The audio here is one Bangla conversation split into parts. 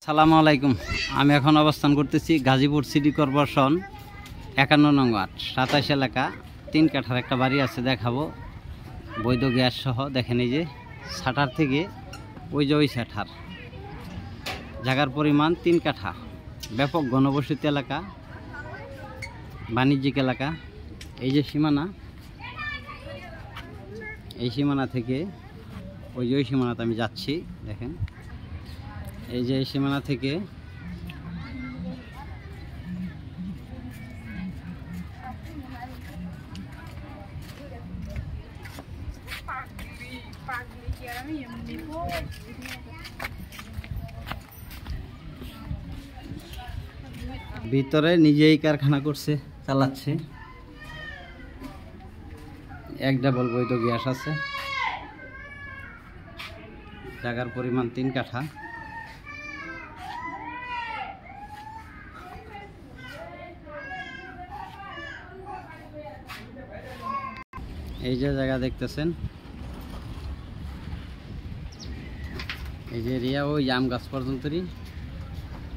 সালামু আলাইকুম। আমি এখন অবস্থান করতেছি গাজীপুর সিটি কর্পোরেশন 51 নং ওয়ার্ড 27 এলাকা 3 কাঠার একটা বাড়ি আছে, দেখাবো বৈধ গ্যাস সহ। দেখেন এই যে শাটার থেকে ওই যে ওই শাটার, জায়গার পরিমাণ 3 কাঠা, ব্যাপক ঘনবসতি এলাকা, বাণিজ্যিক এলাকা। এই যে সীমানা, এই সীমানা থেকে ওই যে ওই সীমানাতে আমি যাচ্ছি। দেখেন এই যে এই সীমানা থেকে ভিতরে নিজেই কারখানা করছে, চালাচ্ছে। এক ডাবল বৈধ গ্যাস আছে, জায়গার পরিমাণ 3 কাঠা। এই যে জায়গা দেখতেছেন, এই যে এরিয়া ওই আম গাছ পর্যন্তই,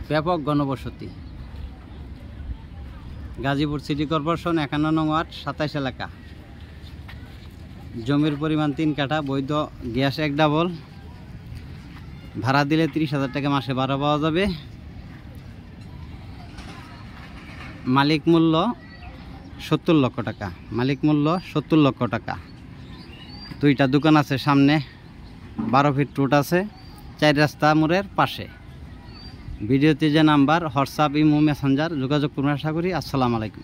ব্যাপক ঘনবসতি। গাজীপুর সিটি কর্পোরেশন 51 নং ওয়ার্ড 27 এলাকা। জমির পরিমাণ 3 কাঠা, বৈধ গ্যাস এক ডাবল। ভাড়া দিলে 30,000 টাকা মাসে ভাড়া পাওয়া যাবে। মালিক মূল্য 70 লক্ষ টাকা, মালিক মূল্য 70 লক্ষ টাকা। 2টা দোকান আছে সামনে, 12 ফিট রোড আছে, 4 রাস্তা মোড়ের পাশে। ভিডিওতে যে নাম্বার, হোয়াটসঅ্যাপ, ইমো, মেসেঞ্জার যোগাযোগ করুন। আশা করি। আসসালামু আলাইকুম।